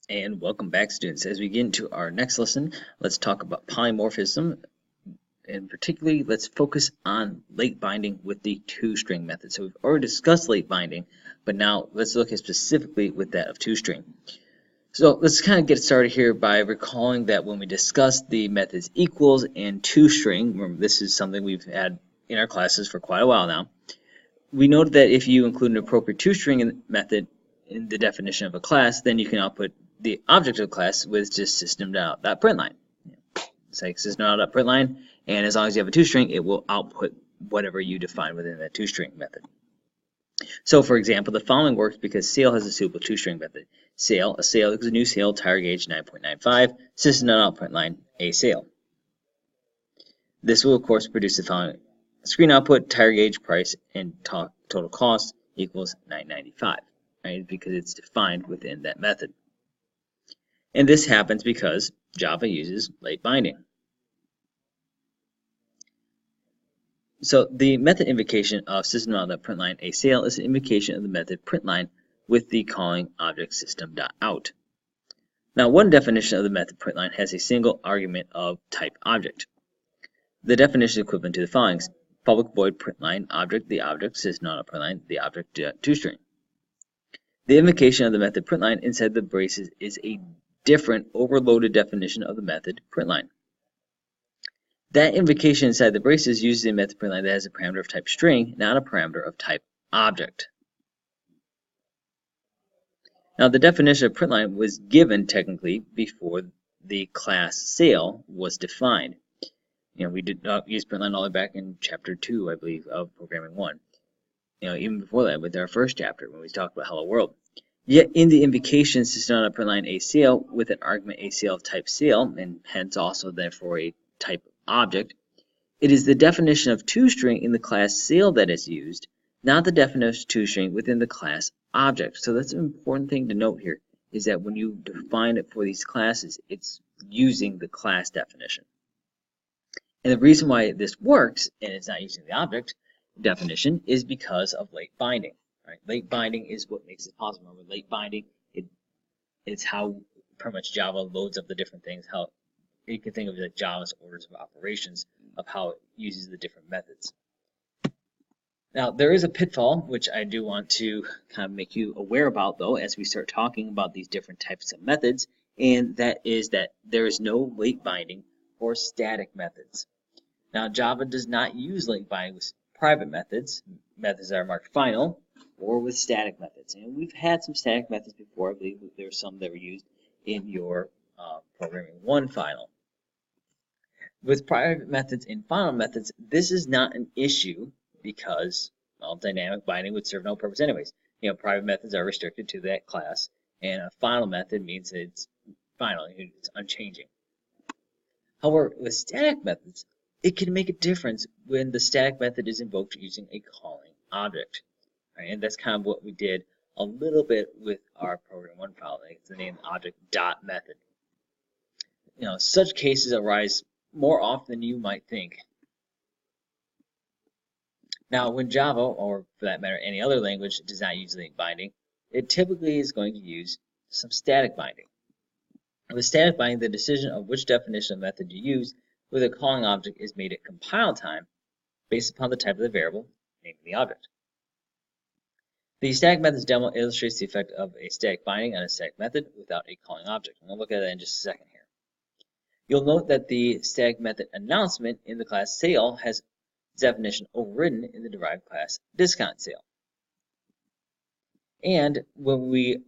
And welcome back, students. As we get into our next lesson, let's talk about polymorphism, and particularly let's focus on late binding with the toString method. So we've already discussed late binding, but now let's look at specifically with that of toString. So let's kind of get started here by recalling that when we discussed the methods equals and toString, remember this is something we've had in our classes for quite a while now, we noted that if you include an appropriate toString method in the definition of a class, then you can output the object of the class with just system.out.println. It's like system.out.println, and as long as you have a toString, it will output whatever you define within that toString method. So, for example, the following works because sale has a suitable toString method. A sale equals a new sale, tire gauge 9.95, system.out.println, a sale. This will, of course, produce the following screen output, tire gauge price, and total cost equals $9.95, right? Because it's defined within that method. And this happens because Java uses late binding. So the method invocation of system.out.println a sale is an invocation of the method println with the calling object system.out. Now, one definition of the method println has a single argument of type object. The definition is equivalent to the following: public void println object, the object system.out.println, the object toString. The invocation of the method println inside the braces is a different overloaded definition of the method println. That invocation inside the braces uses a method println that has a parameter of type string, not a parameter of type object. Now, the definition of println was given technically before the class sale was defined. We did not use println all the way back in chapter 2, I believe, of Programming 1. Even before that, with our first chapter when we talked about Hello World. Yet in the invocation system.out.println a sale with an argument a sale of type sale, and hence also therefore a type object, it is the definition of toString in the class sale that is used, not the definition of toString within the class object. So that's an important thing to note here, is that when you define it for these classes, it's using the class definition. And the reason why this works, and it's not using the object definition, is because of late binding. Right? Late binding is what makes it possible. Remember, late binding, it's how pretty much Java loads up the different things, how you can think of it like Java's orders of operations of how it uses the different methods. Now, there is a pitfall, which I do want to kind of make you aware about, though, as we start talking about these different types of methods, and that is that there is no late binding for static methods. Now, Java does not use late binding with private methods that are marked final, or with static methods. And we've had some static methods before. I believe there were some that were used in your Programming 1 final. With private methods and final methods, this is not an issue because, well, dynamic binding would serve no purpose anyways. Private methods are restricted to that class, and a final method means that it's final, it's unchanging. However, with static methods, it can make a difference when the static method is invoked using a calling object. Right? And that's kind of what we did a little bit with our Program 1 file. It's the name object.method. Such cases arise more often than you might think. Now, when Java, or for that matter any other language, does not use late binding, it typically is going to use some static binding. With static binding, the decision of which definition of method you use with a calling object is made at compile time based upon the type of the variable, namely the object. The static methods demo illustrates the effect of a static binding on a static method without a calling object. I'm going to look at that in just a second here. You'll note that the static method announcement in the class sale has its definition overridden in the derived class discount sale. And when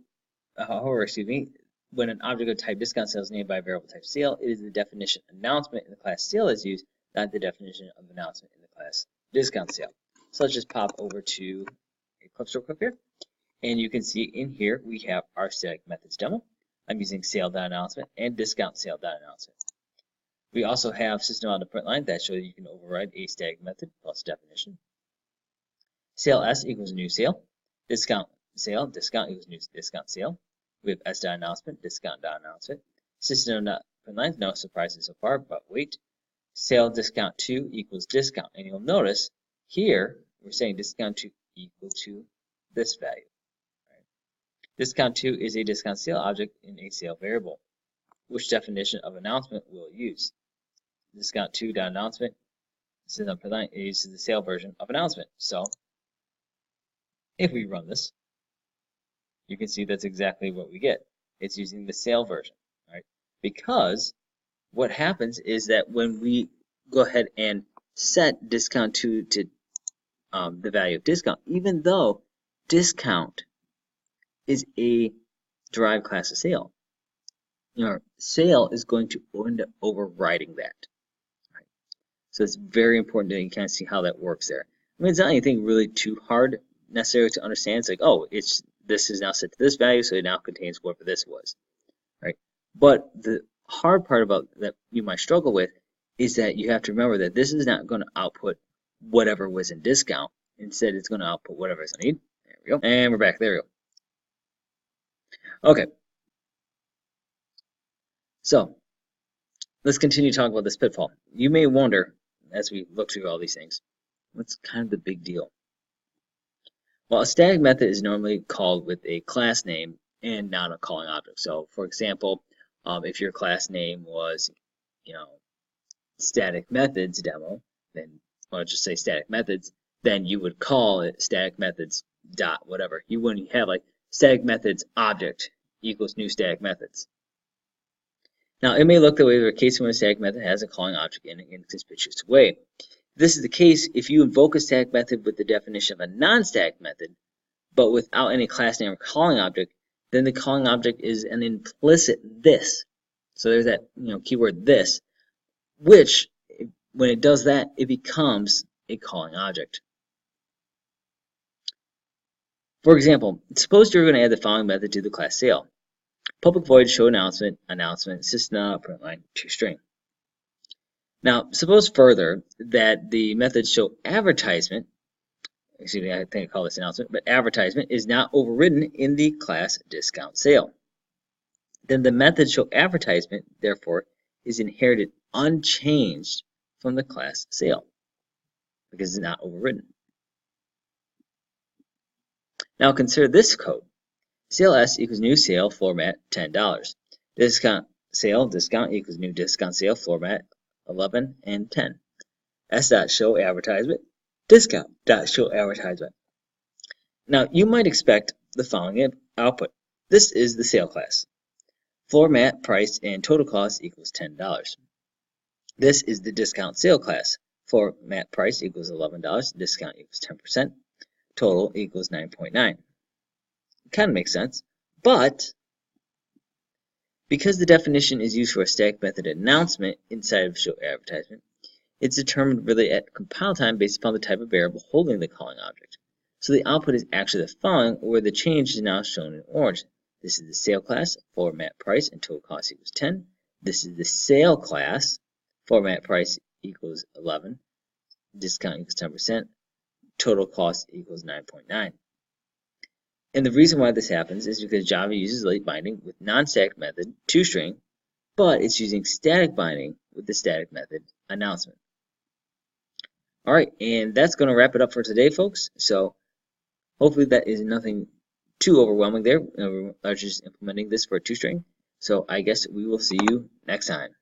when an object of type discount sale is named by a variable type sale, it is the definition announcement in the class sale is used, not the definition of announcement in the class discount sale. So let's just pop over to Eclipse real quick here, and you can see in here we have our static methods demo. I'm using sale.announcement and discount sale.announcement. We also have system.out.println that shows you can override a static method plus definition. Sale s equals new sale. Discount equals new discount sale. We have s.announcement, discount.announcement. System.println, no surprises so far, but wait. Sale discount 2 equals discount, and you'll notice here we're saying discount 2 equal to this value. Right? Discount to is a discount sale object in a sale variable. Which definition of announcement will it use? Discount to dot announcement is the sale version of announcement. So if we run this, you can see that's exactly what we get. It's using the sale version, right? Because what happens is that when we go ahead and set discount to the value of discount, even though discount is a derived class of sale, sale is going to end up overriding that. Right? So it's very important that you kind of see how that works there. I mean, it's not anything really too hard necessarily to understand. It's like, oh, this is now set to this value, so it now contains whatever this was, right? But the hard part about that you might struggle with is that you have to remember that this is not going to output whatever was in discount. Instead, it's going to output whatever is in need. There we go. And we're back. There we go. Okay. So let's continue talking about this pitfall. You may wonder, as we look through all these things, what's kind of the big deal? Well, a static method is normally called with a class name and not a calling object. So, for example, if your class name was, static methods demo, then I'll just say static methods, then you would call it static methods dot whatever. You wouldn't have like static methods object equals new static methods. Now, it may look the way of a case when a static method has a calling object in an inconspicuous way. This is the case if you invoke a static method with the definition of a non-static method, but without any class name or calling object, then the calling object is an implicit this. So there's that keyword this, which when it does that, it becomes a calling object. For example, suppose you're going to add the following method to the class sale. Public void show announcement, system print line toString. Now, suppose further that the method show advertisement, excuse me, I think I call this announcement, but advertisement is not overridden in the class discount sale. Then the method show advertisement, therefore, is inherited unchanged from the class sale because it's not overridden. Now consider this code. Sale S equals new sale floor mat $10. Discount sale discount equals new discount sale floor mat 11 and 10. S dot show advertisement discount dot show advertisement. Now you might expect the following output. This is the sale class. Floor mat price and total cost equals $10. This is the discount sale class. Floor mat price equals $11. Discount equals 10%. Total equals 9.9. Kind of makes sense, but because the definition is used for a static method announcement inside of show advertisement, it's determined really at compile time based upon the type of variable holding the calling object. So the output is actually the following, where the change is now shown in orange. This is the sale class, floor mat price, and total cost equals 10. This is the sale class, floor mat price equals 11, discount equals 10%, total cost equals 9.9. And the reason why this happens is because Java uses late binding with non-static method toString, but it's using static binding with the static method announcement. All right, and that's going to wrap it up for today, folks. So hopefully that is nothing too overwhelming there. We're just implementing this for toString. So I guess we will see you next time.